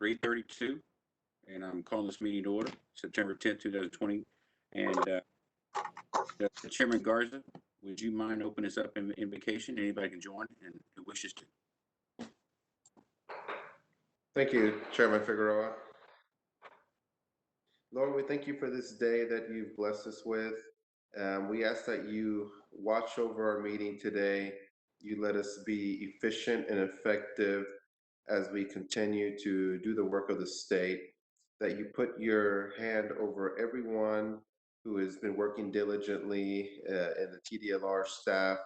3:32, and I'm calling this meeting to order, September 10th, 2020. And Chairman Garza, would you mind opening this up in invocation? Anybody can join and who wishes to. Thank you, Chairman Figueroa. Lord, we thank you for this day that you've blessed us with. We ask that you watch over our meeting today. You let us be efficient and effective as we continue to do the work of the state, that you put your hand over everyone who has been working diligently in the Tdlr staff.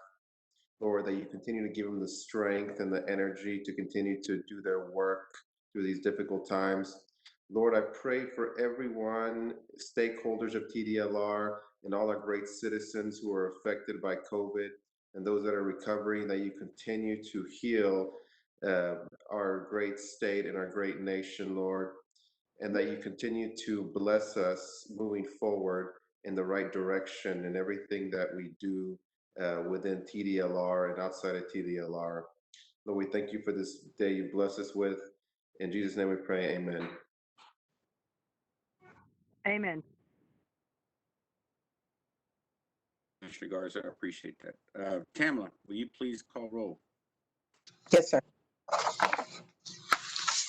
Lord, that you continue to give them the strength and the energy to continue to do their work through these difficult times. Lord, I pray for everyone, stakeholders of Tdlr, and all our great citizens who are affected by COVID, and those that are recovering, that you continue to heal our great state and our great nation, Lord, and that you continue to bless us moving forward in the right direction in everything that we do within Tdlr and outside of Tdlr. Lord, we thank you for this day you bless us with. In Jesus' name we pray, amen. Amen. Mr. Garza, I appreciate that. Tamla, will you please call roll? Yes, sir.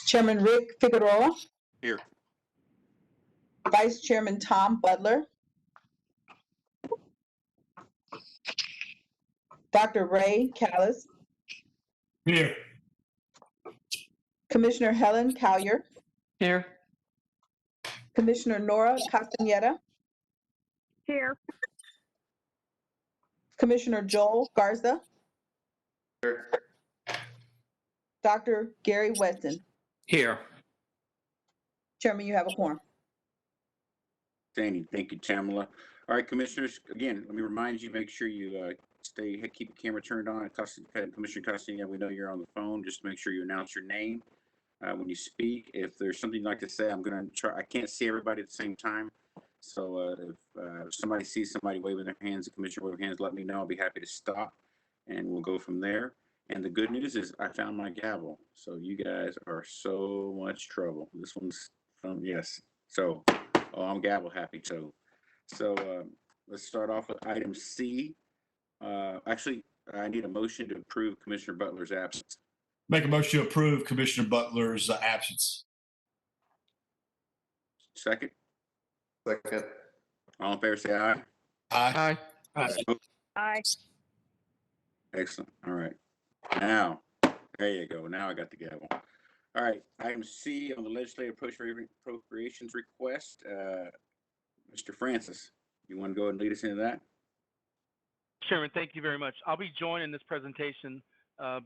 Chairman Rick Figueroa. Here. Vice Chairman Tom Butler. Dr. Ray Callis. Here. Commissioner Helen Collier. Here. Commissioner Nora Castaneda. Here. Commissioner Joel Garza. Here. Dr. Gary Weston. Here. Chairman, you have a quorum. Thank you, Tamla. All right, commissioners, again, let me remind you, make sure you keep the camera turned on. Commissioner Castaneda, we know you're on the phone. Just make sure you announce your name when you speak. If there's something you'd like to say, I'm going to try. I can't see everybody at the same time. So if somebody sees somebody waving their hands, the commissioner waving hands, let me know. I'll be happy to stop, and we'll go from there. And the good news is I found my gavel. So you guys are so much trouble. This one's from, yes. So, I'm gavel happy. So let's start off with item C. Actually, I need a motion to approve Commissioner Butler's absence. Make a motion to approve Commissioner Butler's absence. Second. Second. All in favor, say aye. Aye. Aye. Aye. Excellent. All right. Now, there you go. Now I got the gavel. All right. Item C on the legislative appropriations request. Mr. Francis, you want to go ahead and lead us into that? Chairman, thank you very much. I'll be joined in this presentation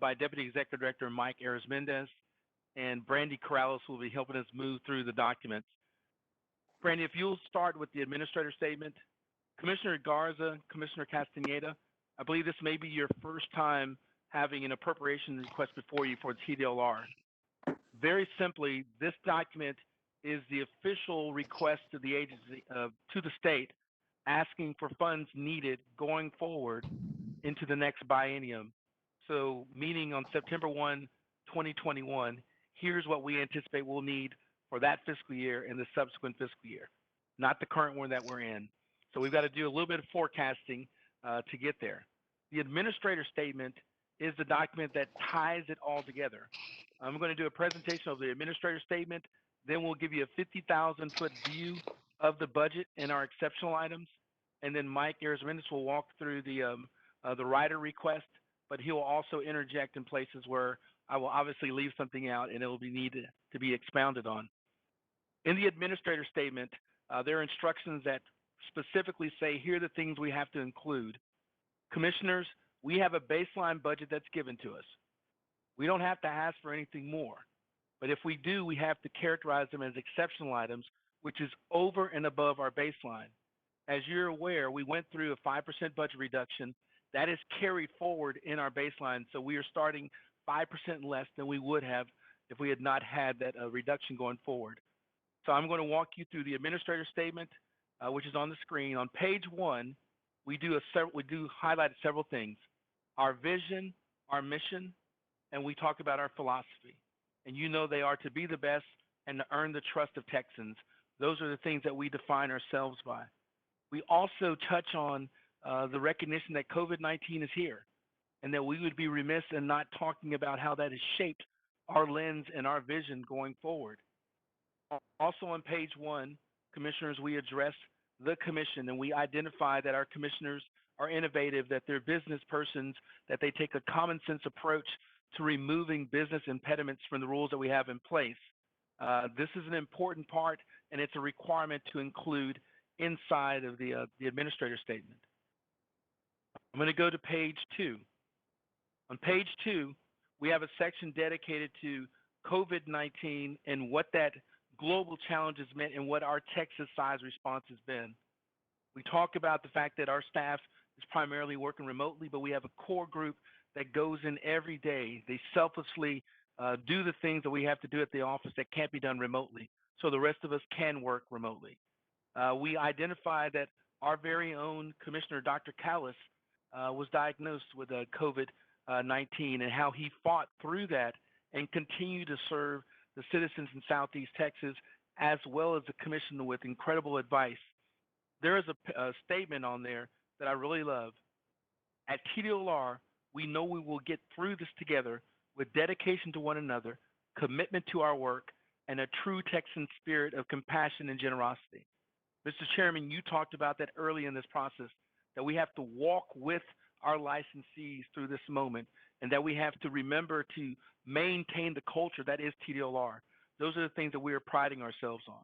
by Deputy Executive Director Mike Ayers-Mendez, and Brandy Corrales will be helping us move through the documents. Brandy, if you'll start with the administrator statement. Commissioner Garza, Commissioner Castaneda, I believe this may be your first time having an appropriation request before you for Tdlr. Very simply, this document is the official request to the agency, to the state, asking for funds needed going forward into the next biennium. So meaning on September 1, 2021, here's what we anticipate we'll need for that fiscal year and the subsequent fiscal year, not the current one that we're in. So we've got to do a little bit of forecasting to get there. The administrator statement is the document that ties it all together. I'm going to do a presentation of the administrator statement, then we'll give you a 50,000-foot view of the budget and our exceptional items, and then Mike Ayers-Mendez will walk through the rider request, but he will also interject in places where I will obviously leave something out and it will be needed to be expounded on. In the administrator statement, there are instructions that specifically say here are the things we have to include. Commissioners, we have a baseline budget that's given to us. We don't have to ask for anything more, but if we do, we have to characterize them as exceptional items, which is over and above our baseline. As you're aware, we went through a 5% budget reduction. That is carried forward in our baseline, so we are starting 5% less than we would have if we had not had that reduction going forward. So I'm going to walk you through the administrator statement, which is on the screen. On page 1, we do highlight several things: our vision, our mission, and we talk about our philosophy. And you know they are to be the best and to earn the trust of Texans. Those are the things that we define ourselves by. We also touch on the recognition that COVID-19 is here, and that we would be remiss in not talking about how that has shaped our lens and our vision going forward. Also on page 1, commissioners, we address the commission, and we identify that our commissioners are innovative, that they're business persons, that they take a common sense approach to removing business impediments from the rules that we have in place. This is an important part, and it's a requirement to include inside of the administrator statement. I'm going to go to page 2. On page 2, we have a section dedicated to COVID-19 and what that global challenge has meant and what our Texas size response has been. We talk about the fact that our staff is primarily working remotely, but we have a core group that goes in every day. They selflessly do the things that we have to do at the office that can't be done remotely, so the rest of us can work remotely. We identify that our very own Commissioner, Dr. Callis, was diagnosed with COVID-19 and how he fought through that and continued to serve the citizens in Southeast Texas, as well as the commission with incredible advice. There is a statement on there that I really love. At Tdlr, we know we will get through this together with dedication to one another, commitment to our work, and a true Texan spirit of compassion and generosity. Mr. Chairman, you talked about that early in this process, that we have to walk with our licensees through this moment, and that we have to remember to maintain the culture that is Tdlr. Those are the things that we are priding ourselves on.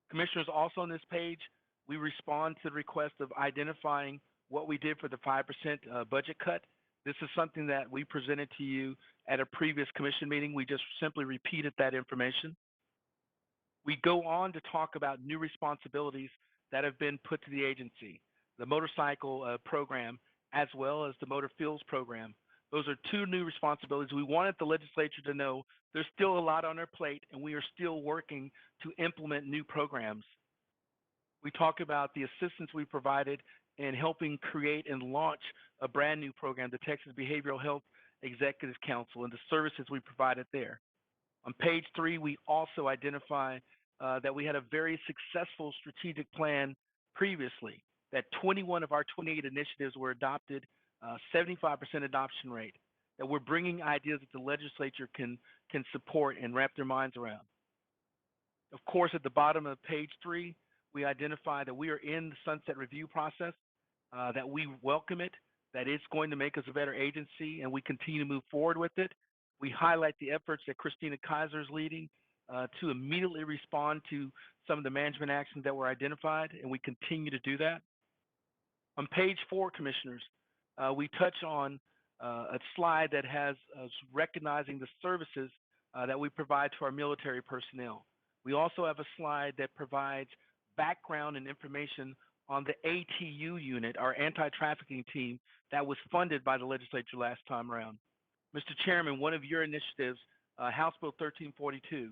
Commissioners, also on this page, we respond to the request of identifying what we did for the 5% budget cut. This is something that we presented to you at a previous commission meeting. We just simply repeated that information. We go on to talk about new responsibilities that have been put to the agency, the motorcycle program, as well as the motor fuels program. Those are 2 new responsibilities. We wanted the legislature to know there's still a lot on their plate, and we are still working to implement new programs. We talk about the assistance we provided in helping create and launch a brand new program, the Texas Behavioral Health Executive Council, and the services we provided there. On page 3, we also identify that we had a very successful strategic plan previously, that 21 of our 28 initiatives were adopted, 75% adoption rate, that we're bringing ideas that the legislature can support and wrap their minds around. Of course, at the bottom of page 3, we identify that we are in the sunset review process, that we welcome it, that it's going to make us a better agency, and we continue to move forward with it. We highlight the efforts that Christina Kaiser is leading to immediately respond to some of the management actions that were identified, and we continue to do that. On page 4, commissioners, we touch on a slide that has us recognizing the services that we provide to our military personnel. We also have a slide that provides background and information on the ATU unit, our anti-trafficking team, that was funded by the legislature last time around. Mr. Chairman, one of your initiatives, House Bill 1342,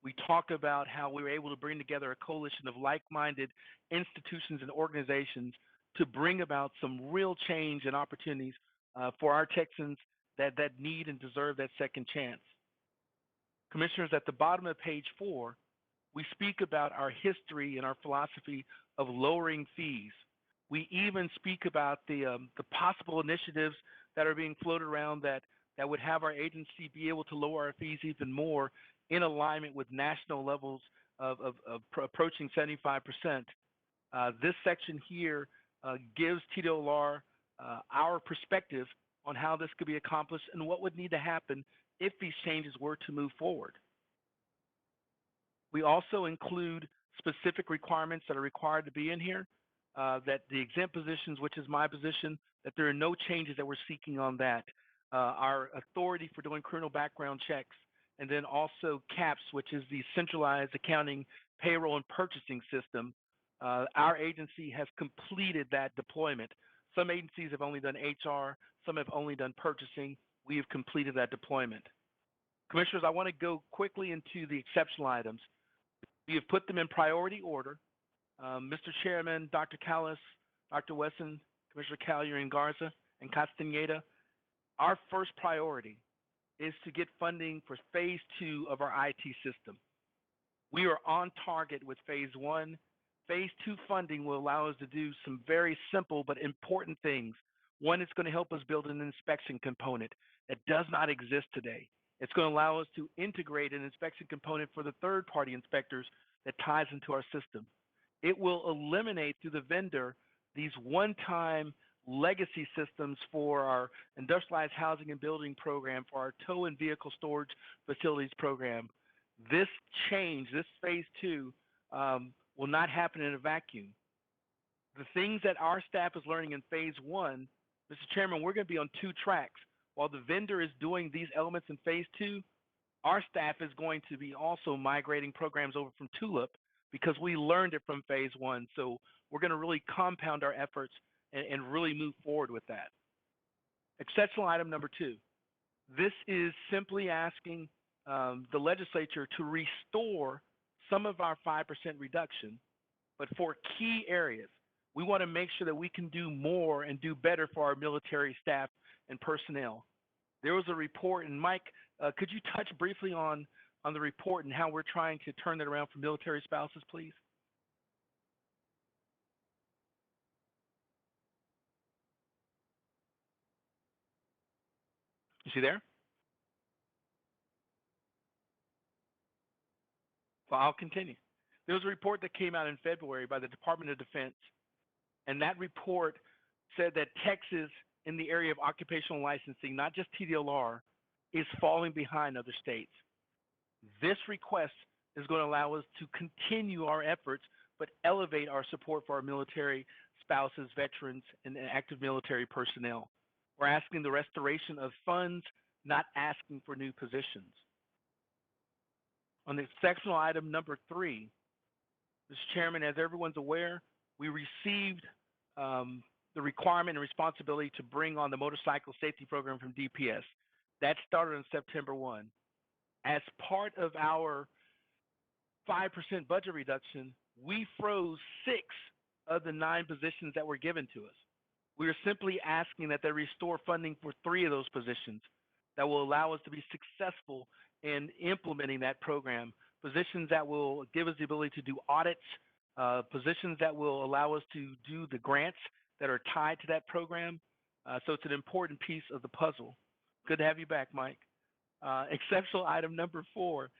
we talk about how we were able to bring together a coalition of like-minded institutions and organizations to bring about some real change and opportunities for our Texans that need and deserve that second chance. Commissioners, at the bottom of page 4, we speak about our history and our philosophy of lowering fees. We even speak about the possible initiatives that are being floated around that would have our agency be able to lower our fees even more in alignment with national levels of approaching 75%. This section here gives Tdlr our perspective on how this could be accomplished and what would need to happen if these changes were to move forward. We also include specific requirements that are required to be in here, that the exempt positions, which is my position, that there are no changes that we're seeking on that. Our authority for doing criminal background checks, and then also CAPS, which is the centralized accounting, payroll, and purchasing system. Our agency has completed that deployment. Some agencies have only done HR, some have only done purchasing. We have completed that deployment. Commissioners, I want to go quickly into the exceptional items. We have put them in priority order. Mr. Chairman, Dr. Callis, Dr. Wesson, Commissioner Collier and Garza, and Castaneda, our first priority is to get funding for phase 2 of our IT system. We are on target with phase 1. Phase 2 funding will allow us to do some very simple but important things. One, it's going to help us build an inspection component that does not exist today. It's going to allow us to integrate an inspection component for the third-party inspectors that ties into our system. It will eliminate through the vendor these one-time legacy systems for our industrialized housing and building program, for our tow and vehicle storage facilities program. This change, this phase 2, will not happen in a vacuum. The things that our staff is learning in phase 1, Mr. Chairman, we're going to be on 2 tracks. While the vendor is doing these elements in phase 2, our staff is going to be also migrating programs over from Tulip because we learned it from phase 1. So we're going to really compound our efforts and really move forward with that. Exceptional item number 2. This is simply asking the legislature to restore some of our 5% reduction, but for key areas. We want to make sure that we can do more and do better for our military staff and personnel. There was a report, and Mike, could you touch briefly on the report and how we're trying to turn that around for military spouses, please? You see there? Well, I'll continue. There was a report that came out in February by the Department of Defense, and that report said that Texas, in the area of occupational licensing, not just Tdlr, is falling behind other states. This request is going to allow us to continue our efforts, but elevate our support for our military spouses, veterans, and active military personnel. We're asking the restoration of funds, not asking for new positions. On the exceptional item number 3, Mr. Chairman, as everyone's aware, we received the requirement and responsibility to bring on the motorcycle safety program from DPS. That started on September 1. As part of our 5% budget reduction, we froze 6 of the 9 positions that were given to us. We are simply asking that they restore funding for 3 of those positions that will allow us to be successful in implementing that program. Positions that will give us the ability to do audits, positions that will allow us to do the grants that are tied to that program. So it's an important piece of the puzzle. Good to have you back, Mike. Exceptional item number 4.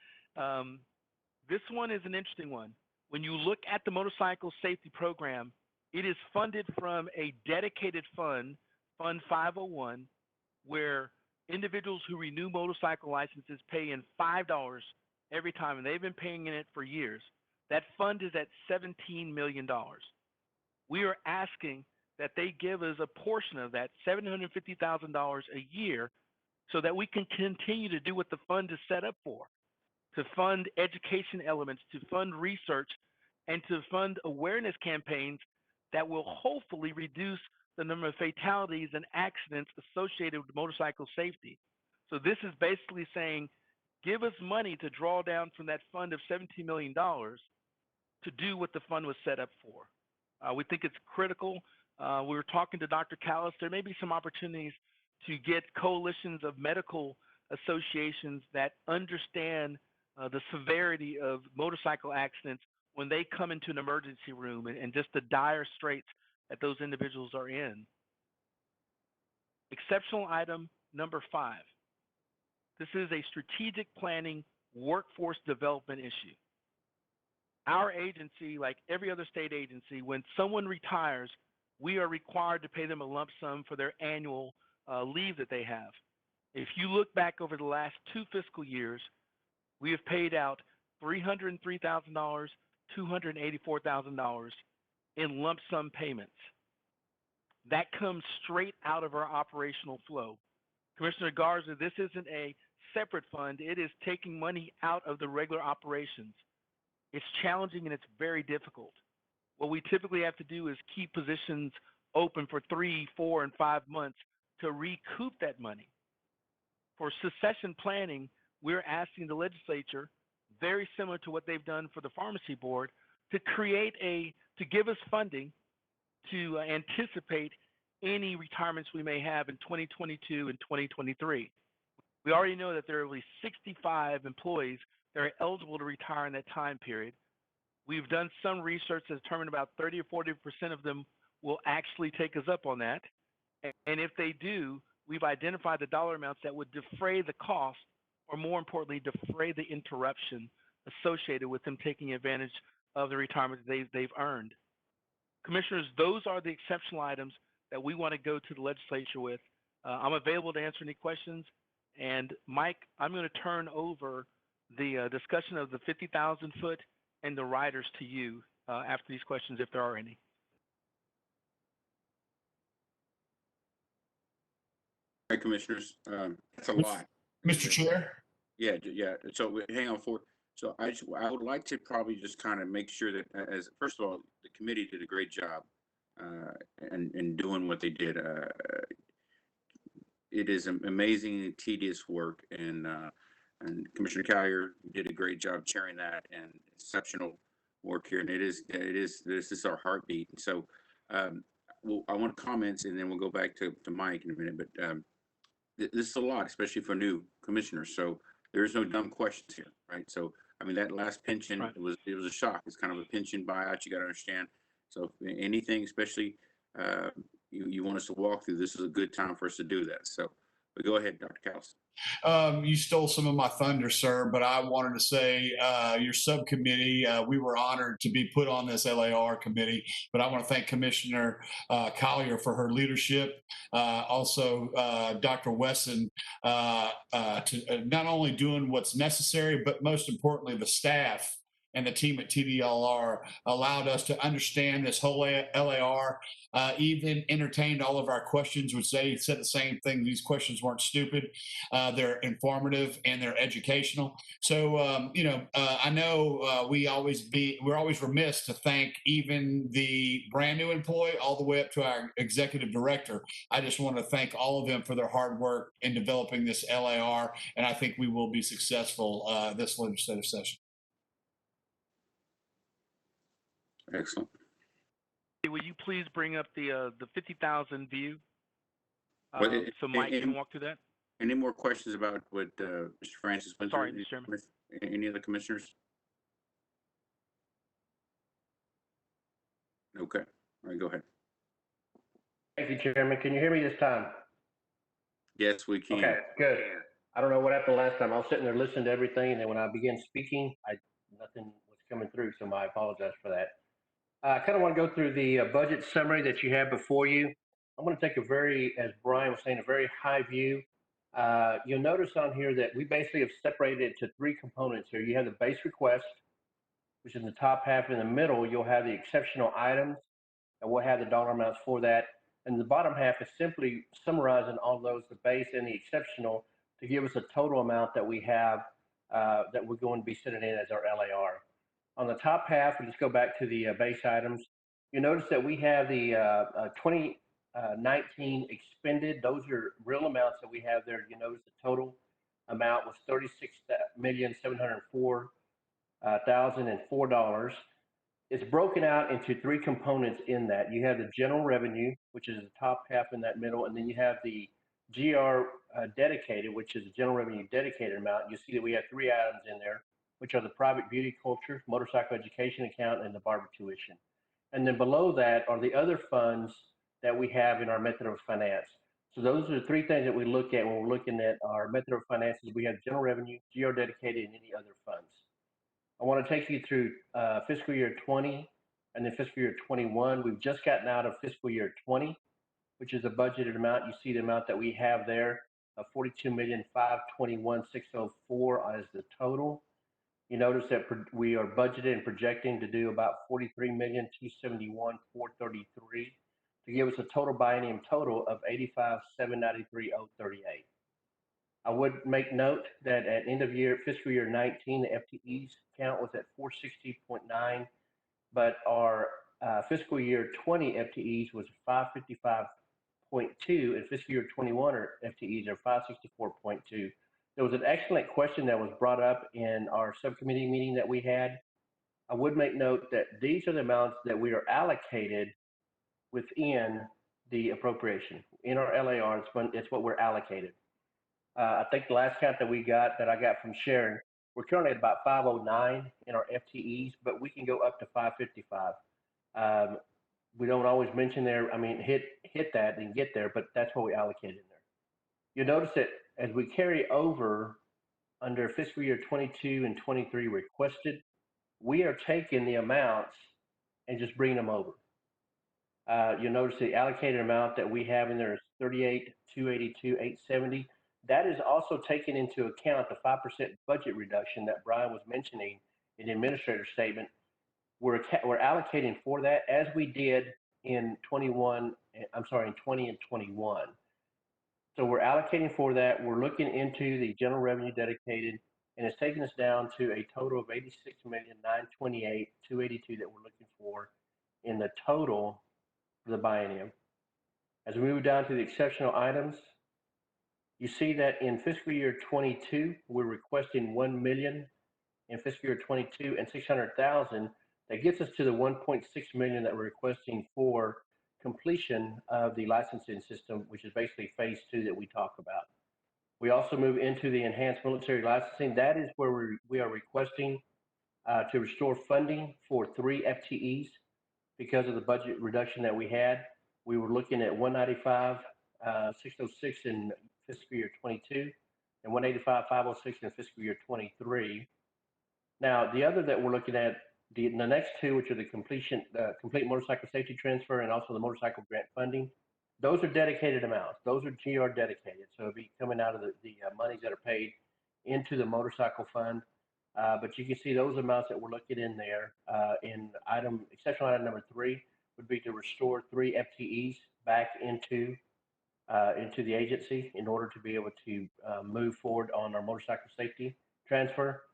This one is an interesting one. When you look at the motorcycle safety program, it is funded from a dedicated fund, Fund 501, where individuals who renew motorcycle licenses pay in $5 every time, and they've been paying in it for years. That fund is at $17 million. We are asking that they give us a portion of that, $750,000 a year, so that we can continue to do what the fund is set up for, to fund education elements, to fund research, and to fund awareness campaigns that will hopefully reduce the number of fatalities and accidents associated with motorcycle safety. So this is basically saying, give us money to draw down from that fund of $17 million to do what the fund was set up for. We think it's critical. We were talking to Dr. Callis. There may be some opportunities to get coalitions of medical associations that understand the severity of motorcycle accidents when they come into an emergency room and just the dire straits that those individuals are in. Exceptional item number 5. This is a strategic planning workforce development issue. Our agency, like every other state agency, when someone retires, we are required to pay them a lump sum for their annual leave that they have. If you look back over the last 2 fiscal years, we have paid out $303,000, $284,000 in lump sum payments. That comes straight out of our operational flow. Commissioner Garza, this isn't a separate fund. It is taking money out of the regular operations. It's challenging and it's very difficult. What we typically have to do is keep positions open for 3, 4, and 5 months to recoup that money. For succession planning, we're asking the legislature, very similar to what they've done for the pharmacy board, to give us funding to anticipate any retirements we may have in 2022 and 2023. We already know that there are at least 65 employees that are eligible to retire in that time period. We've done some research to determine about 30 or 40% of them will actually take us up on that. And if they do, we've identified the dollar amounts that would defray the cost, or more importantly, defray the interruption associated with them taking advantage of the retirement they've earned. Commissioners, those are the exceptional items that we want to go to the legislature with. I'm available to answer any questions. And Mike, I'm going to turn over the discussion of the 50,000 foot and the riders to you after these questions, if there are any. All right, Commissioners, that's a lot. Mr. Chair? Yeah, so hang on for, so I would like to probably just kind of make sure that as, first of all, the committee did a great job in doing what they did. It is amazing, tedious work, and Commissioner Collier did a great job chairing that, and exceptional work here. And this is our heartbeat. So, well, I want comments, and then we'll go back to Mike in a minute. But this is a lot, especially for new commissioners. So there's no dumb questions here, right? So I mean, that last pension, right. it was a shock. It's kind of a pension buyout. You got to understand. So anything, especially you want us to walk through, this is a good time for us to do that. So, but go ahead, Dr. Callus. You stole some of my thunder, sir, but I wanted to say your subcommittee, we were honored to be put on this LAR committee, but I want to thank Commissioner Collier for her leadership. Also, Dr. Wesson, to not only doing what's necessary, but most importantly, the staff and the team at Tdlr allowed us to understand this whole LAR, even entertained all of our questions, which they said the same thing. These questions weren't stupid. They're informative and they're educational. So, I know we're always remiss to thank even the brand new employee all the way up to our executive director. I just want to thank all of them for their hard work in developing this LAR, and I think we will be successful this legislative session. Excellent. Will you please bring up the 50,000 view Well, so Mike can walk through that? Any more questions about what Mr. Francis went through? Sorry, Mr. Chairman. Any other commissioners? Okay. All right, go ahead. Thank you, Chairman. Can you hear me this time? Yes, we can. Okay, good. I don't know what happened last time. I was sitting there listening to everything, and then when I began speaking, nothing was coming through, so I apologize for that. I kind of want to go through the budget summary that you have before you. I'm going to take as Brian was saying, a very high view. You'll notice on here that we basically have separated it to three components here. You have the base request, which is in the top half. In the middle, you'll have the exceptional items, and we'll have the dollar amounts for that. And the bottom half is simply summarizing all those, the base and the exceptional, to give us a total amount that we have that we're going to be sending in as our LAR. On the top half, we'll just go back to the base items. You notice that we have the 2019 expended. Those are real amounts that we have there. You notice the total amount was $36,704,004. It's broken out into three components in that. You have the general revenue, which is the top half in that middle, and then you have the GR dedicated, which is the general revenue dedicated amount. You see that we have three items in there, which are the private beauty culture, motorcycle education account, and the barber tuition. And then below that are the other funds that we have in our method of finance. So those are the three things that we look at when we're looking at our method of finances. We have general revenue, GR dedicated, and any other funds. I want to take you through fiscal year 20 and then fiscal year 21. We've just gotten out of fiscal year 20, which is a budgeted amount. You see the amount that we have there of $42,521,604 as the total. You notice that we are budgeted and projecting to do about $43,271,433 to give us a total biennium total of $85,793,038. I would make note that at end of year, fiscal year 19, the FTEs count was at 460.9, but our fiscal year 20 FTEs was 555.2, and fiscal year 21 FTEs are 564.2. There was an excellent question that was brought up in our subcommittee meeting that we had. I would make note that these are the amounts that we are allocated within the appropriation. In our LAR, it's what we're allocated. I think the last count that I got from Sharon, we're currently at about 509 in our FTEs, but we can go up to 555. We don't always mention there, hit that and get there, but that's what we allocate in there. You'll notice that as we carry over under fiscal year 22 and 23 requested, we are taking the amounts and just bringing them over. You'll notice the allocated amount that we have in there is 38,282,870. That is also taking into account the 5% budget reduction that Brian was mentioning in the administrator's statement. We're allocating for that as we did in 20 and 21. So we're allocating for that. We're looking into the general revenue dedicated, and it's taking us down to a total of 86,928,282 that we're looking for in the total for the biennium. As we move down to the exceptional items, you see that in fiscal year 22, we're requesting 1 million. In fiscal year 22 and 600,000, that gets us to the 1.6 million that we're requesting for completion of the licensing system, which is basically phase 2 that we talk about. We also move into the enhanced military licensing. That is where we are requesting to restore funding for 3 FTEs because of the budget reduction that we had. We were looking at 195, 606 in fiscal year 22 and 185, 506 in fiscal year 23. Now, the other that we're looking at, the next 2, which are the complete motorcycle safety transfer and also the motorcycle grant funding, those are dedicated amounts. Those are GR dedicated. So it'll be coming out of the monies that are paid into the motorcycle fund. But you can see those amounts that we're looking in there. In exceptional item number 3 would be to restore 3 FTEs back into the agency in order to be able to move forward on our motorcycle safety transfer.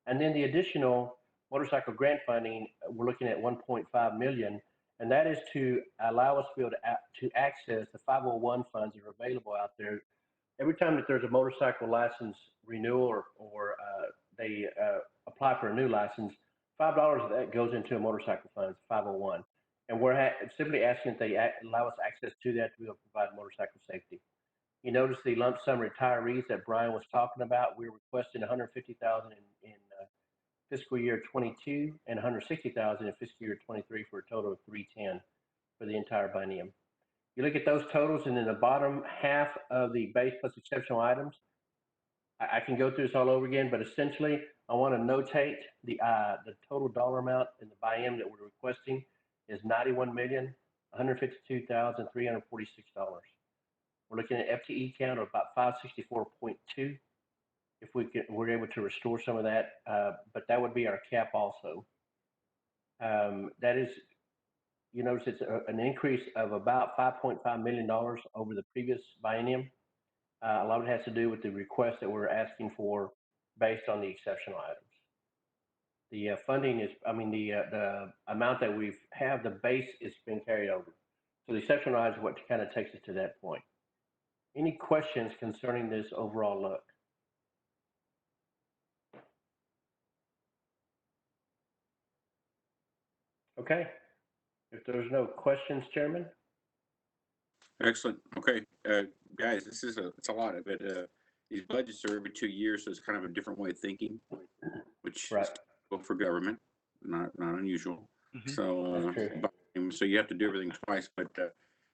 And then the additional motorcycle grant funding, we're looking at 1.5 million, and that is to allow us to be able to access the 501 funds that are available out there. Every time that there's a motorcycle license renewal or they apply for a new license, $5 of that goes into a motorcycle fund, 501. And we're simply asking that they allow us access to that to be able to provide motorcycle safety. You notice the lump sum retirees that Brian was talking about. We're requesting $150,000 in fiscal year 22 and $160,000 in fiscal year 23 for a total of $310 for the entire biennium. You look at those totals, and in the bottom half of the base plus exceptional items, I can go through this all over again, but essentially, I want to notate the total dollar amount in the biennium that we're requesting is $91,152,346. We're looking at FTE count of about 564.2. If we're able to restore some of that, but that would be our cap also. That is, you notice it's an increase of about $5.5 million over the previous biennium. A lot of it has to do with the request that we're asking for based on the exceptional items. The funding is, the amount that we have, the base is being carried over. So the exceptional items is what kind of takes us to that point. Any questions concerning this overall look? Okay. If there's no questions, Chairman. Excellent. Okay, guys, it's a lot of it. These budgets are every 2 years, so it's kind of a different way of thinking, which Right. is typical for government, not unusual. Mhm. So, so you have to do everything twice. But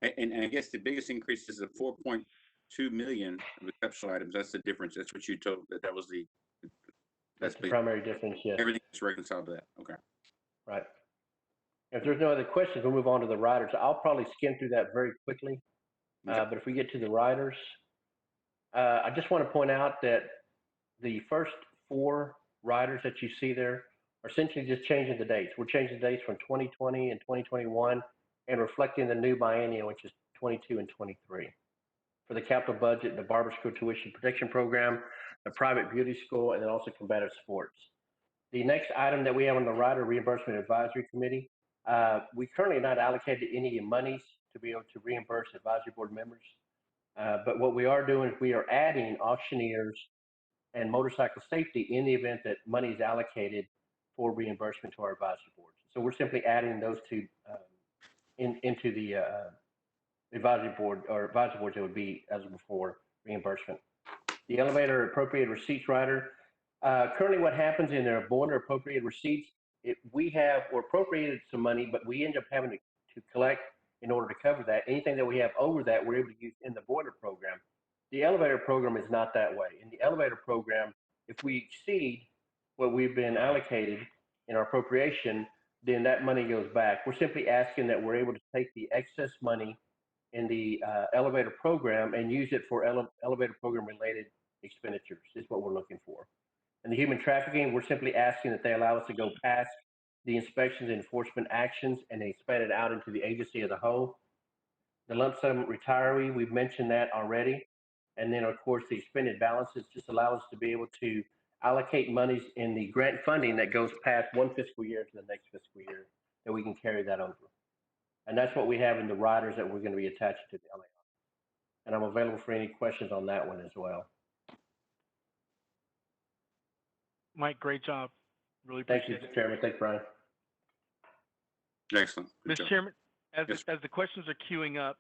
and I guess the biggest increase is the 4.2 million of exceptional items. That's the difference. That's what you told. That was the. That's the primary difference. Yes. Everything is reconciled to that. Okay. Right. If there's no other questions, we'll move on to the riders. I'll probably skim through that very quickly. Okay. But if we get to the riders, I just want to point out that the first 4 riders that you see there are essentially just changing the dates. We're changing the dates from 2020 and 2021 and reflecting the new biennium, which is 22 and 23. For the capital budget, the barber school tuition protection program, the private beauty school, and then also combative sports. The next item that we have on the rider reimbursement advisory committee, we currently not allocated any monies to be able to reimburse advisory board members. But what we are doing is we are adding auctioneers and motorcycle safety in the event that money is allocated for reimbursement to our advisory boards. So we're simply adding those 2 into the advisory board or advisory boards that would be eligible for reimbursement. The elevator appropriated receipts rider. Currently, what happens in their board or appropriated receipts, we're appropriated some money, but we end up having to collect in order to cover that. Anything that we have over that, we're able to use in the boiler program. The elevator program is not that way. In the elevator program, if we exceed what we've been allocated in our appropriation, then that money goes back. We're simply asking that we're able to take the excess money in the elevator program and use it for elevator program related expenditures is what we're looking for. And the human trafficking, we're simply asking that they allow us to go past the inspections and enforcement actions and they expand it out into the agency as a whole. The lump sum retiree, we've mentioned that already. And then, of course, the expended balances just allow us to be able to allocate monies in the grant funding that goes past one fiscal year to the next fiscal year, that we can carry that over. And that's what we have in the riders that we're going to be attaching to the LAR. And I'm available for any questions on that one as well. Mike, great job. Really Thank appreciate you, it. Chairman. Thanks, Brian. Excellent. Good Mr. job. Chairman, as, Yes. as the questions are queuing up,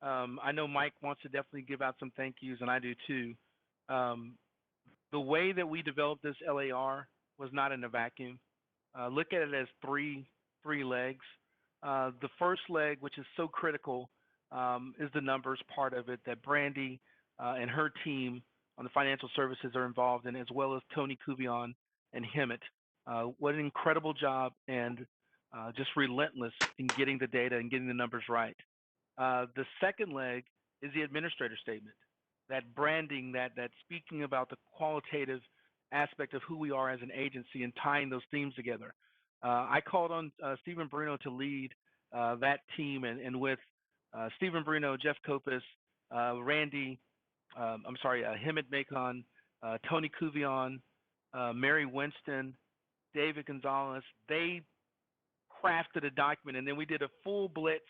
I know Mike wants to definitely give out some thank yous, and I do too. The way that we developed this LAR was not in a vacuum. Look at it as three legs. The first leg, which is so critical, is the numbers part of it that Brandy and her team on the financial services are involved in, as well as Tony Kuvion and Hemet. What an incredible job, and just relentless in getting the data and getting the numbers right. The second leg is the administrator statement, that branding, that speaking about the qualitative aspect of who we are as an agency and tying those themes together. I called on Stephen Bruno to lead that team, and with Stephen Bruno, Jeff Kopis, Randy, Hemet Macon, Tony Kuvion, Mary Winston, David Gonzalez, they crafted a document, and then we did a full blitz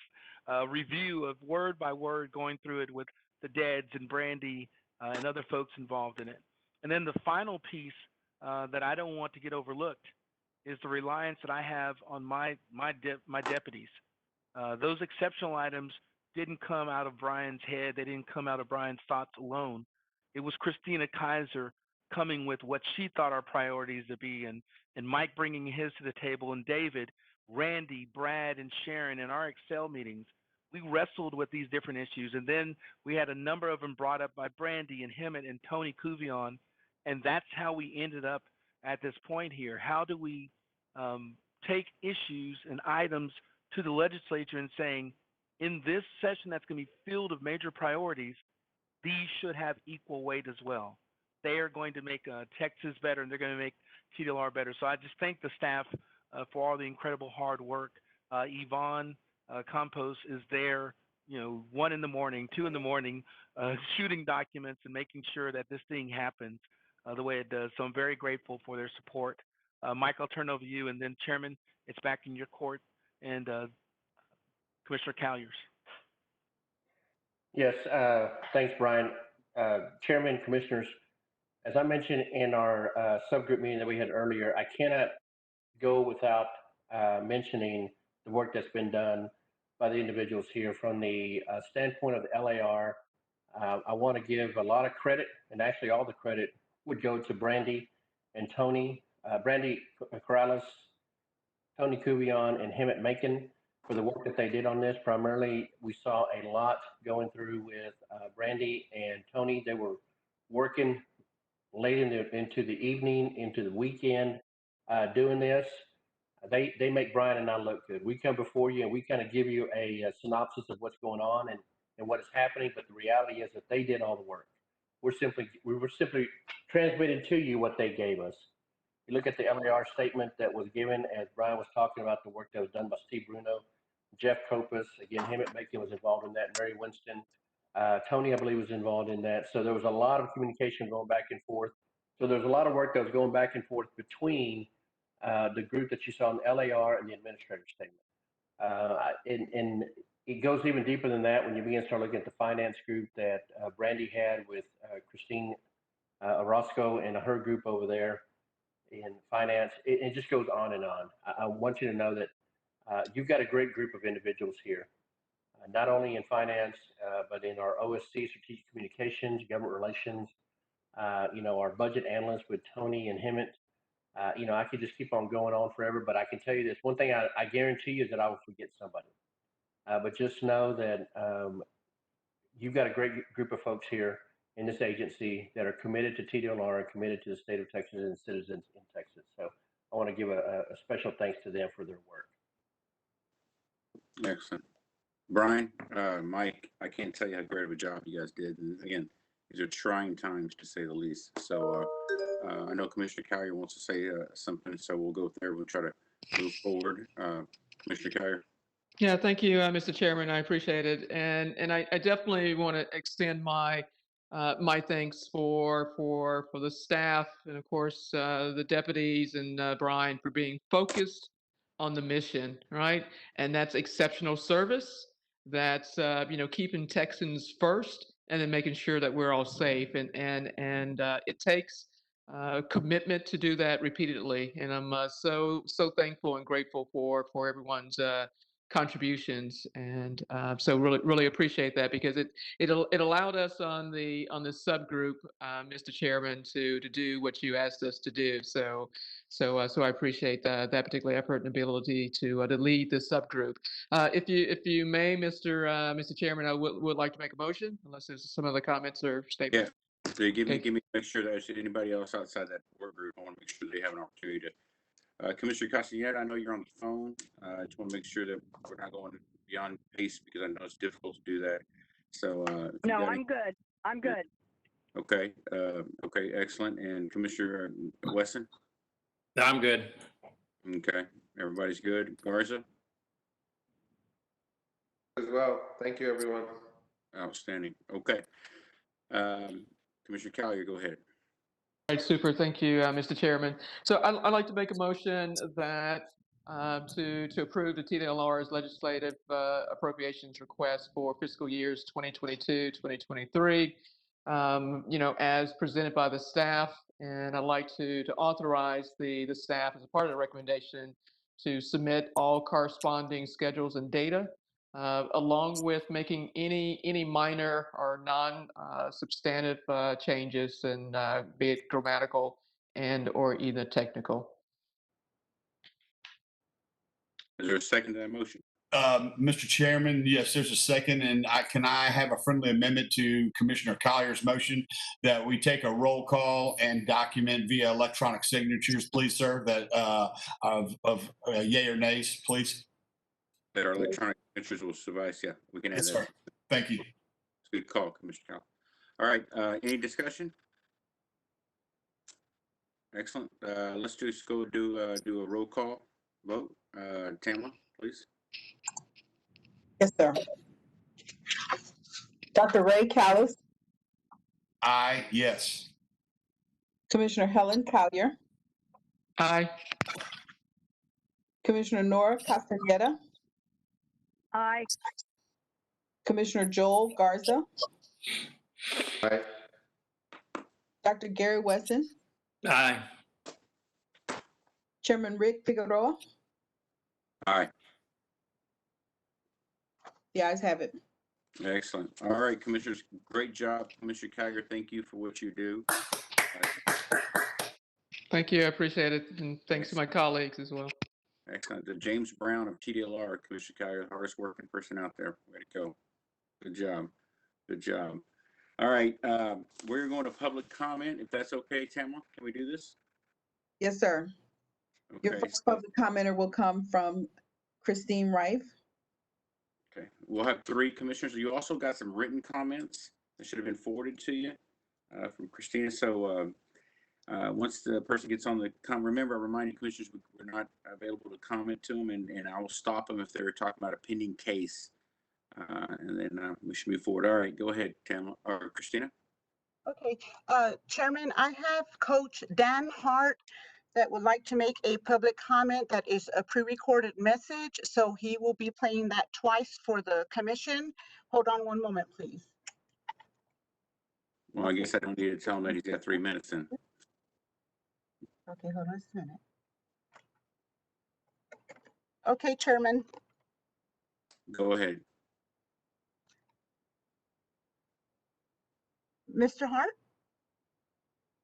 review of word by word, going through it with the Deads and Brandy and other folks involved in it. And then the final piece that I don't want to get overlooked is the reliance that I have on my deputies. Those exceptional items didn't come out of Brian's head. They didn't come out of Brian's thoughts alone. It was Christina Kaiser coming with what she thought our priorities to be, and Mike bringing his to the table, and David, Randy, Brad, and Sharon in our Excel meetings. We wrestled with these different issues, and then we had a number of them brought up by Brandy and Hemet and Tony Kuvion, and that's how we ended up at this point here. How do we take issues and items to the legislature and saying, in this session that's going to be filled with major priorities, these should have equal weight as well. They are going to make Texas better, and they're going to make Tdlr better. So I just thank the staff for all the incredible hard work. Yvonne Campos is there, 1 in the morning, 2 in the morning, shooting documents and making sure that this thing happens the way it does. So I'm very grateful for their support. Mike, I'll turn it over to you, and then Chairman, it's back in your court, and Commissioner Colliers. Yes, thanks, Brian. Chairman, Commissioners, as I mentioned in our subgroup meeting that we had earlier, I cannot go without mentioning the work that's been done by the individuals here. From the standpoint of the LAR, I want to give a lot of credit, and actually all the credit would go to Brandy and Tony, Brandy Corrales, Tony Kuvion, and Hemet Macon for the work that they did on this. Primarily, we saw a lot going through with Brandy and Tony. They were working late into the evening, into the weekend, doing this. They make Brian and I look good. We come before you and we kind of give you a synopsis of what's going on and what is happening, but the reality is that they did all the work. We were simply transmitting to you what they gave us. You look at the LAR statement that was given as Brian was talking about the work that was done by Steve Bruno, Jeff Kopis, again, Hemet Macon was involved in that, Mary Winston, Tony, I believe, was involved in that. So there was a lot of communication going back and forth. So there's a lot of work that was going back and forth between the group that you saw in the LAR and the administrator statement. And it goes even deeper than that when you begin to start looking at the finance group that Brandy had with Christine Orozco and her group over there in finance. It just goes on and on. I want you to know that you've got a great group of individuals here, not only in finance, but in our OSC, strategic communications, government relations, our budget analyst with Tony and Hemmett. I could just keep on going on forever, but I can tell you this one thing I guarantee you is that I will forget somebody. But just know that you've got a great group of folks here in this agency that are committed to Tdlr and committed to the state of Texas and citizens in Texas. So I want to give a special thanks to them for their work. Excellent. Brian, Mike, I can't tell you how great of a job you guys did. And again, these are trying times to say the least. So I know Commissioner Collier wants to say something, so we'll go there. We'll try to move forward. Commissioner Collier. Yeah, thank you, Mr. Chairman. I appreciate it, and I definitely want to extend my my thanks for the staff and of course the deputies and Brian for being focused on the mission, right? And that's exceptional service. That's keeping Texans first, and then making sure that we're all safe. And it takes commitment to do that repeatedly. And I'm so thankful and grateful for everyone's contributions, and so really appreciate that, because it allowed us on the subgroup, Mr. Chairman, to do what you asked us to do. So I appreciate that particular effort and ability to lead the subgroup. If you may, Mr. Chairman, I would like to make a motion, unless there's some other comments or statements. Yeah. So give Okay. me make sure that anybody else outside that work group, I want to make sure they have an opportunity to. Commissioner Castaneda, I know you're on the phone. I just want to make sure that we're not going beyond pace, because I know it's difficult to do that. So No, I'm good. I'm good. Okay. Okay. Excellent. And Commissioner Wesson. I'm good. Okay. Everybody's good. Garza. As well. Thank you, everyone. Outstanding. Okay. Commissioner Collier, go ahead. All right, super. Thank you, Mr. Chairman. So I'd like to make a motion that to approve the Tdlr's legislative appropriations request for fiscal years 2022, 2023, as presented by the staff. And I'd like to authorize the staff, as a part of the recommendation, to submit all corresponding schedules and data, along with making any minor or non-substantive changes, and be it grammatical and or either technical. Is there a second to that motion? Mr. Chairman, yes, there's a second, and can I have a friendly amendment to Commissioner Collier's motion that we take a roll call and document via electronic signatures, please, sir, that of yay or nays, please. That our electronic signatures will suffice. Yeah, we can add Yes, that. sir. Thank you. It's a good call, Commissioner Collier. All right. Any discussion? Excellent. Let's just go do a roll call vote. Tamla, please. Yes, sir. Dr. Ray Callis, Aye, yes. Commissioner Helen Collier, Aye. Commissioner Nora Castaneda, Aye. Commissioner Joel Garza, Aye. Dr. Gary Wesson, Aye. Chairman Rick Figueroa. Aye. The ayes have it. Excellent. All right, Commissioners, great job. Commissioner Collier, thank you for what you do. Thank you. I appreciate it. And thanks to my colleagues as well. Excellent. The James Brown of Tdlr, Commissioner Collier, the hardest working person out there. Way to go. Good job. Good job. All right. We're going to public comment, if that's okay, Tamla. Can we do this? Yes, sir. Your Okay. first public commenter will come from Christine Rife. Okay. We'll have 3 commissioners. You also got some written comments that should have been forwarded to you from Christina. So once the person gets on the remember, I remind you, commissioners, we're not available to comment to them, and I will stop them if they're talking about a pending case. And then we should move forward. All right, go ahead, Tamla or Christina. Okay, Chairman, I have Coach Dan Hart that would like to make a public comment that is a pre-recorded message. So he will be playing that twice for the commission. Hold on one moment, please. Well, I guess I don't need to tell him that he's got 3 minutes then. Okay, hold on just a minute. Okay, Chairman. Go ahead. Mr. Hart?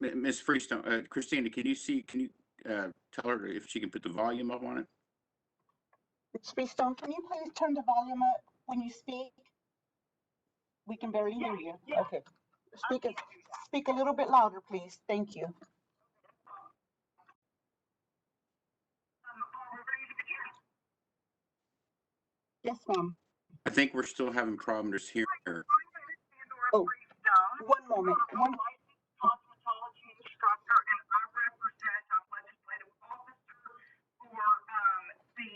Ms. Freestone, Christina, can you tell her if she can put the volume up on it? Ms. Freestone, can you please turn the volume up when you speak? We can barely hear you. Okay. Speak a little bit louder, please. Thank you. Yes, ma'am. I think we're still having problems hearing her. Oh, one moment. Cosmetology instructor, and I represent a legislative officer for the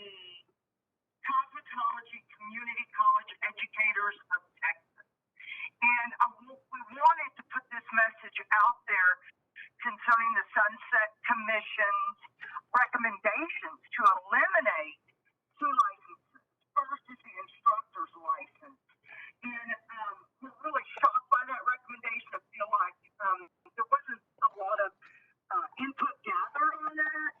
Cosmetology Community College Educators of Texas. And we wanted to put this message out there concerning the Sunset Commission's recommendations to eliminate two licenses. First is the instructor's license. And we're really shocked by that recommendation. I feel like there wasn't a lot of input gathered on that.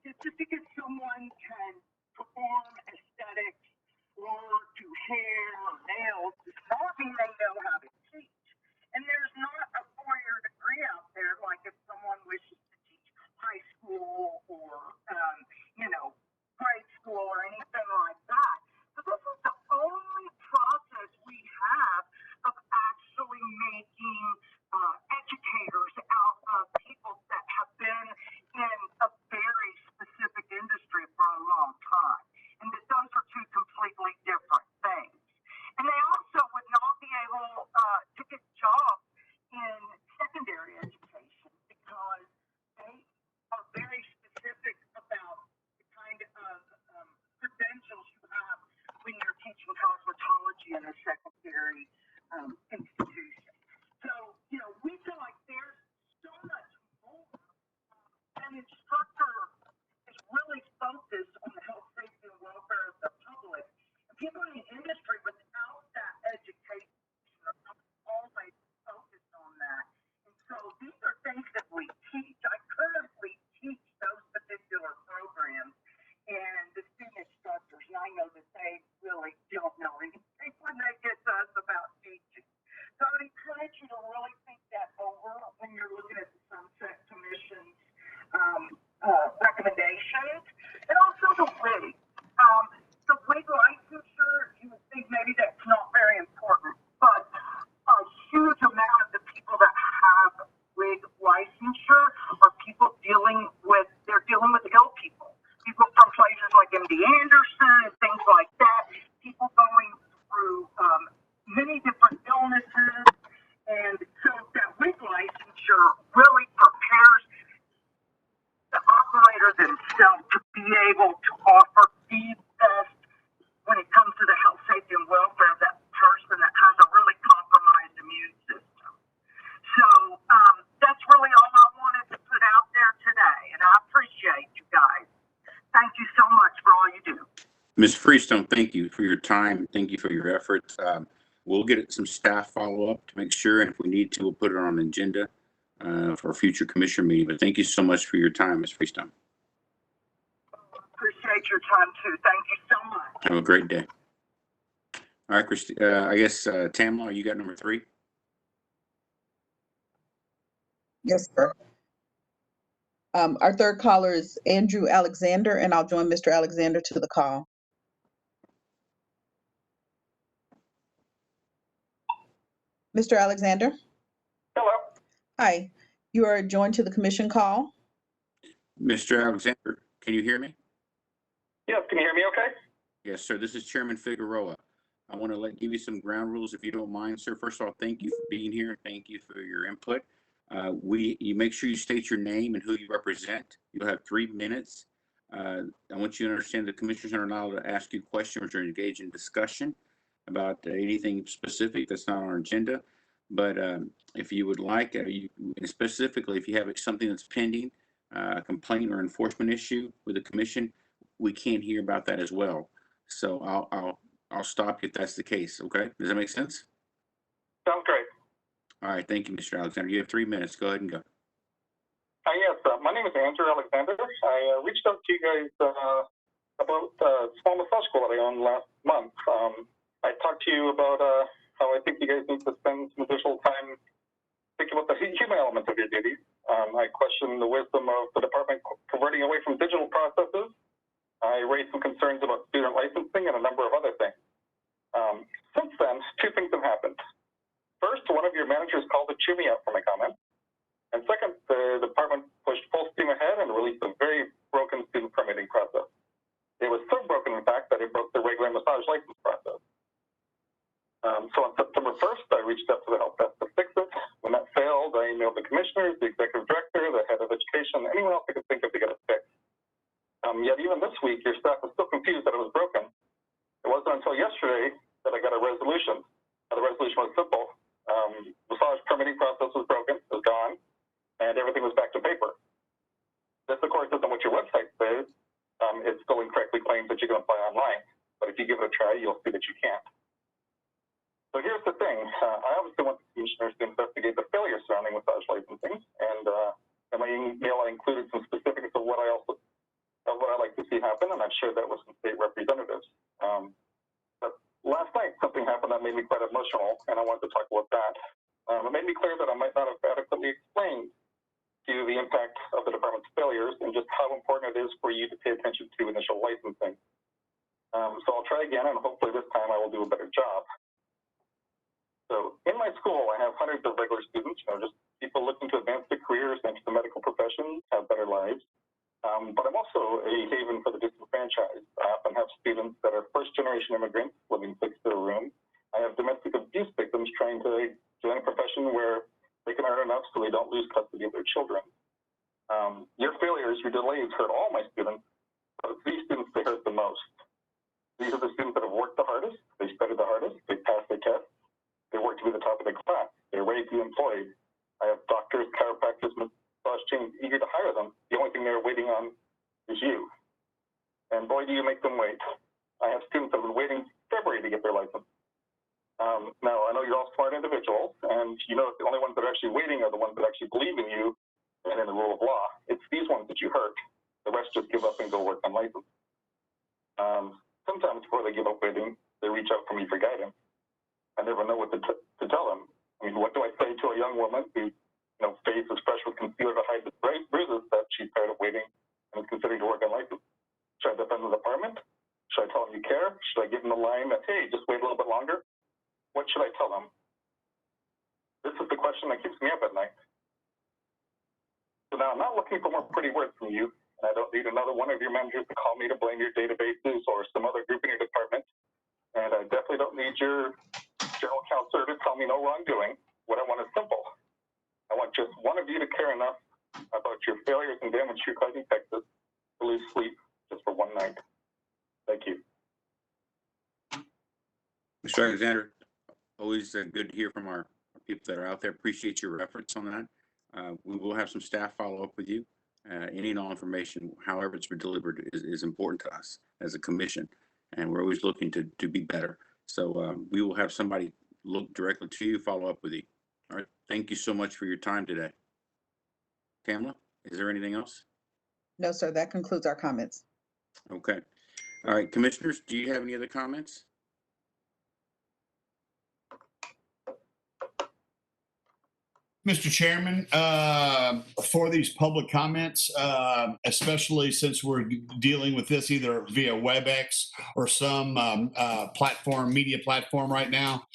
Because someone can perform aesthetics or do hair or nails, doesn't mean they know how to teach. And there's not a 4-year degree out there, like if someone wishes to teach high school or, grade school or anything like that. So this is the only process we have of actually making educators out of people that have been in a very specific industry for a long time. And that those are two completely different things. And they also would not be able to get jobs in secondary education because they are very specific about the kind of credentials you have when you're teaching cosmetology in a secondary institution. So, we feel like there's so much more. An instructor is really focused on the health, safety, and welfare of the public. And people in the industry without that education are not always focused on that. And so these are things that we teach. I currently teach those particular programs and the student instructors, and I know that they really don't know anything when they get to us about teaching. So I would encourage you to really think that over when you're looking at the Sunset Commission's recommendations, and also the wig. The wig licensure, you would think maybe that's not very important, but a huge amount of the people that have wig licensure are people dealing with ill people. People from places like MD Anderson and things like that. People going through many different illnesses. And so that wig licensure really prepares the operator themselves to be able to offer the best when it comes to the health, safety, and welfare of that person that has a really compromised immune system. So that's really all I wanted to put out there today, and I appreciate you guys. Thank you so much for all you do. Ms. Freestone, thank you for your time. Thank you for your efforts. We'll get some staff follow-up to make sure, and if we need to, we'll put it on an agenda for a future commissioner meeting. But thank you so much for your time, Ms. Freestone. Appreciate your time, too. Thank you so much. Have a great day. All right, Christy, I guess, Tamla, you got number 3? Yes, sir. Our third caller is Andrew Alexander, and I'll join Mr. Alexander to the call. Mr. Alexander? Hello. Hi. You are joined to the commission call. Mr. Alexander, can you hear me? Yes, can you hear me okay? Yes, sir. This is Chairman Figueroa. I want to give you some ground rules if you don't mind, sir. First of all, thank you for being here. Thank you for your input. You make sure you state your name and who you represent. You'll have 3 minutes. I want you to understand the commissioners are not allowed to ask you questions or engage in discussion about anything specific that's not on our agenda. But if you would like, specifically if you have something that's pending, a complaint or enforcement issue with the commission, we can hear about that as well. So I'll stop you if that's the case. Okay, does that make sense? Sounds great. All right, thank you, Mr. Alexander. You have 3 minutes. Go ahead and go. Yes, my name is Andrew Alexander. I reached out to you guys about small massage school that I owned last month. I talked to you about how I think you guys need to spend some additional time thinking about the human element of your duties. questioned the wisdom of the department converting away from digital processes. I raised some concerns about student licensing and a number of other things. Since then, two things have happened. First, one of your managers called to chew me up for my comments. And second, the department pushed full steam ahead and released a very broken student permitting process. It was so broken, in fact, that it broke the regular massage license process. So on September 1st, I reached out to the help desk to fix it. When that failed, I emailed the commissioners, the executive director, the head of education, anyone else I could think of to get it fixed. Yet even this week, your staff was still confused that it was broken. It wasn't until yesterday that I got a resolution. The resolution was simple. Massage permitting process was broken, it was gone, and everything was back to paper. This, of course, isn't what your website says. It still incorrectly claims that you can apply online, but if you give it a try, you'll see that you can't. So here's the thing. I obviously want the commissioners to investigate the failure surrounding massage licensing, and in my email, I included some specifics of what I like to see happen, and I've shared that with some state representatives. But last night, something happened that made me quite emotional, and I wanted to talk about that. It made me clear that I might not have adequately explained to you the impact of the department's failures and just how important it is for you to pay attention to initial licensing. So I'll try again, and hopefully this time I will do a better job. So in my school, I have hundreds of regular students, just people looking to advance their careers, enter the medical profession, have better lives. But I'm also a haven for the disenfranchised. I often have students that are first-generation immigrants living fixed to their room. I have domestic abuse victims trying to join a profession where they can earn enough so they don't lose custody of their children. Your failures, your delays hurt all my students, but it's these students they hurt the most. These are the students that have worked the hardest, they studied the hardest, they passed their tests, they work to be the top of their class. They're ready to be employed. I have doctors, chiropractors, massage chains eager to hire them. The only thing they're waiting on is you. And boy, do you make them wait. I have students that have been waiting February to get their license. Now, I know you're all smart individuals, and you know the only ones that are actually waiting are the ones that actually believe in you and in the rule of law. It's these ones that you hurt. The rest just give up and go work on license. Sometimes before they give up waiting, they reach out for me for guidance. I never know what to tell them. I mean, what do I say to a young woman whose face is fresh with concealer to hide the bruises that she's tired of waiting and is considering to work on license? Should I defend the department? Should I tell them you care? Should I give them the line that, hey, just wait a little bit longer? What should I tell them? This is the question that keeps me up at night. So now I'm not looking for more pretty words from you, and I don't need another one of your managers to call me to blame your databases or some other group in your department. And I definitely don't need your general counselor to tell me no wrongdoing. What I want is simple. I want just one of you to care enough about your failures and damage you're causing Texas to lose sleep just for one night. Thank you. Mr. Alexander, always good to hear from our people that are out there. Appreciate your efforts on that. We will have some staff follow up with you. Any and all information, however it's been delivered, is important to us as a commission, and we're always looking to be better. So we will have somebody look directly to you, follow up with you. All right. Thank you so much for your time today. Pamela, is there anything else? No, sir. That concludes our comments. Okay. All right, commissioners, do you have any other comments? Mr. Chairman, for these public comments, especially since we're dealing with this either via WebEx or some media platform right now,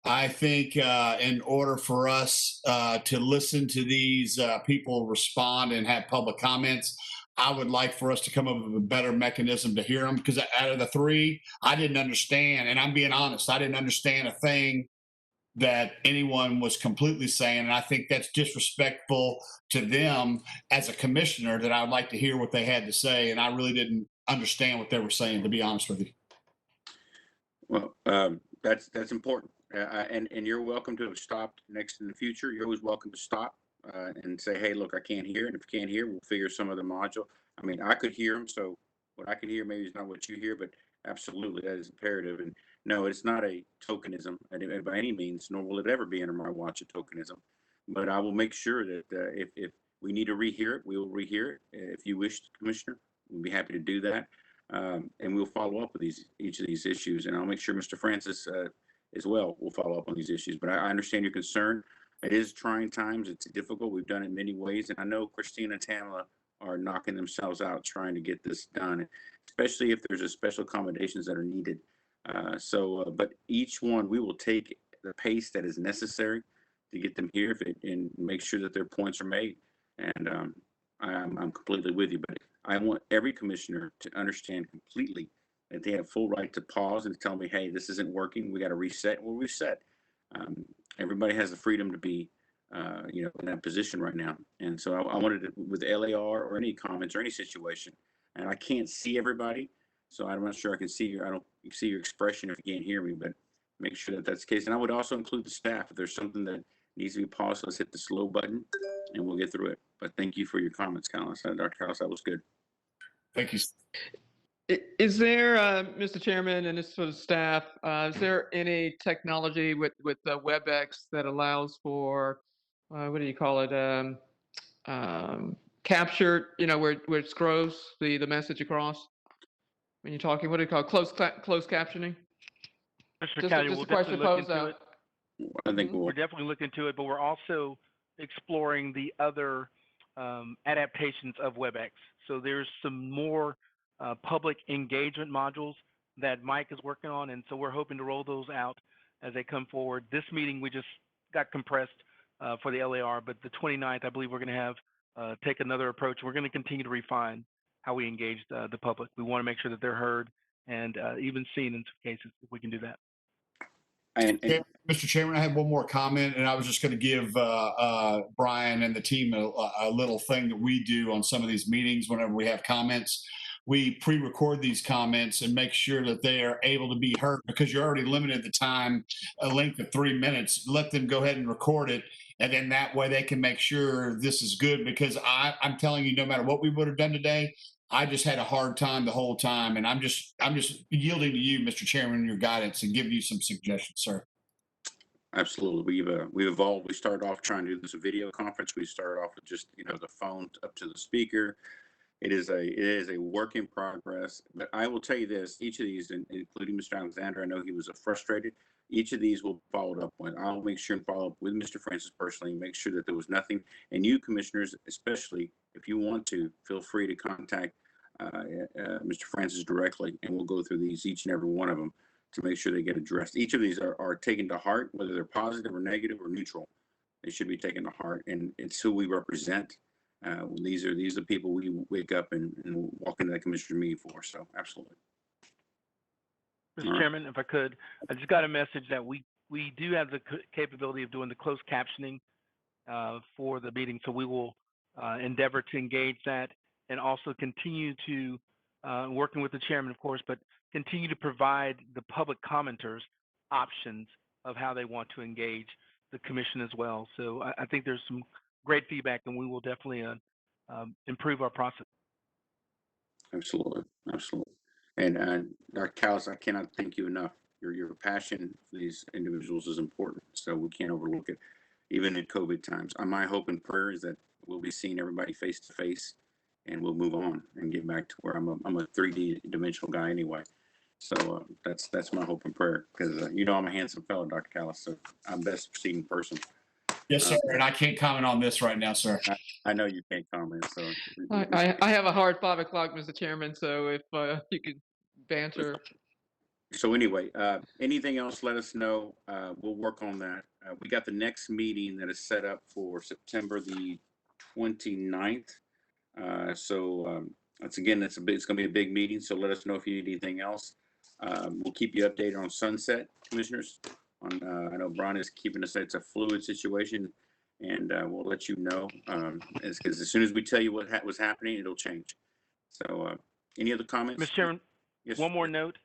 I think in order for us to listen to these people respond and have public comments, I would like for us to come up with a better mechanism to hear them, because out of the three, I didn't understand, and I'm being honest, I didn't understand a thing that anyone was completely saying. And I think that's disrespectful to them as a commissioner, that I would like to hear what they had to say. And I really didn't understand what they were saying, to be honest with you. Well, that's important. And you're welcome to have stopped next in the future. You're always welcome to stop and say, hey, look, I can't hear. And if you can't hear, we'll figure some other module. I mean, I could hear them. So what I can hear maybe is not what you hear, but absolutely that is imperative. And no, it's not a tokenism by any means, nor will it ever be under my watch a tokenism. But I will make sure that if we need to rehear it, we will rehear it. If you wish, Commissioner, we'll be happy to do that. And we'll follow up with each of these issues. And I'll make sure Mr. Francis as well will follow up on these issues. But I understand your concern. It is trying times. It's difficult. We've done it many ways. And I know Christina and Tamla are knocking themselves out trying to get this done, especially if there's a special accommodations that are needed. But each one, we will take the pace that is necessary to get them here and make sure that their points are made. And I'm completely with you. But I want every commissioner to understand completely that they have full right to pause and tell me, hey, this isn't working. We got to reset. We'll reset. Everybody has the freedom to be, in that position right now. And so I wanted to, with LAR or any comments or any situation, and I can't see everybody, so I'm not sure I can see your, I don't see your expression if you can't hear me, but make sure that that's the case. And I would also include the staff. If there's something that needs to be paused, let's hit the slow button and we'll get through it. But thank you for your comments, Carlos. Dr. Carlos, that was good. Thank you. Is there, Mr. Chairman, and this for the staff, is there any technology with WebEx that allows for, what do you call it, captured, where it scrolls the message across when you're talking? What do you call it? Closed captioning? Mr. Just, County, just we'll a question definitely look posed into out. it. I think We're definitely looking into it, but we're also exploring the other adaptations of WebEx. So there's some more public engagement modules that Mike is working on, and so we're hoping to roll those out as they come forward. This meeting, we just got compressed for the LAR, but the 29th, I believe we're going to have take another approach. We're going to continue to refine how we engage the public. We want to make sure that they're heard and even seen in some cases if we can do that. And Mr. Chairman, I have one more comment, and I was just going to give Brian and the team a little thing that we do on some of these meetings whenever we have comments. We pre-record these comments and make sure that they are able to be heard, because you're already limited the time, a length of 3 minutes. Let them go ahead and record it, and then that way they can make sure this is good, because I'm telling you, no matter what we would have done today, I just had a hard time the whole time, and I'm just yielding to you, Mr. Chairman, your guidance and giving you some suggestions, sir. Absolutely. We've evolved. We started off trying to do this video conference. We started off with just, the phone up to the speaker. It is a work in progress. But I will tell you this, each of these, including Mr. Alexander, I know he was frustrated. Each of these will follow up with. I'll make sure and follow up with Mr. Francis personally, make sure that there was nothing. And you commissioners, especially if you want to, feel free to contact Mr. Francis directly, and we'll go through these, each and every one of them, to make sure they get addressed. Each of these are taken to heart, whether they're positive or negative or neutral. They should be taken to heart, and it's who we represent. These are the people we wake up and walk into that commissioner meeting for. So absolutely. Mr. Chairman, if I could, I just got a message that we do have the capability of doing the closed captioning for the meeting, so we will endeavor to engage that and also continue to, working with the chairman, of course, but continue to provide the public commenters options of how they want to engage the commission as well. So I think there's some great feedback, and we will definitely improve our process. Absolutely. And Dr. Callis, I cannot thank you enough. Your passion for these individuals is important, so we can't overlook it, even in COVID times. My hope and prayer is that we'll be seeing everybody face to face, and we'll move on and get back to where I'm a 3D dimensional guy anyway. So that's my hope and prayer, because I'm a handsome fellow, Dr. Callis, so I'm best perceiving person. Yes, sir. And I can't comment on this right now, sir. I know you can't comment. So I have a hard 5 o'clock, Mr. Chairman. So if you could banter. So anyway, anything else, let us know. We'll work on that. We got the next meeting that is set up for September the 29th. It's going to be a big meeting. So let us know if you need anything else. We'll keep you updated on Sunset, commissioners. I know Brian is keeping us. It's a fluid situation, and we'll let you know. Because as soon as we tell you what was happening, it'll change. So, any other comments? Mr. Chairman, yes. One more note.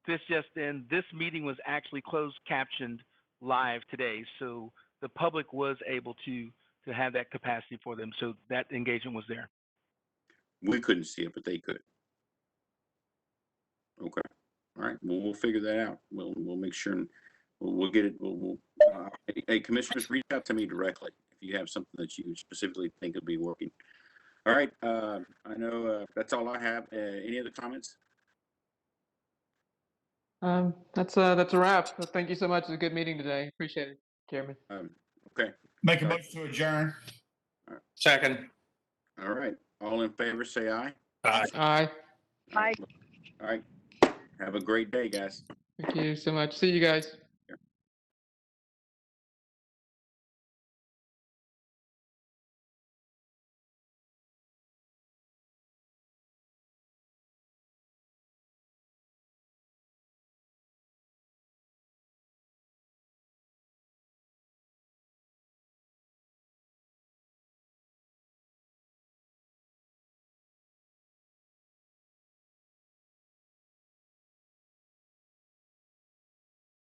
This meeting was actually closed captioned live today, so the public was able to have that capacity for them. So that engagement was there. We couldn't see it, but they could. Okay. All right. Well, we'll figure that out. We'll make sure and we'll get it. Hey, commissioners, reach out to me directly if you have something that you specifically think will be working. All right. I know that's all I have. Any other comments? That's a wrap. Thank you so much. It was a good meeting today. Appreciate it. Chairman. Okay. Make a motion to adjourn. Second. All right. All in favor, say aye. Aye. Aye. Aye. All right. Have a great day, guys. Thank you so much. See you guys.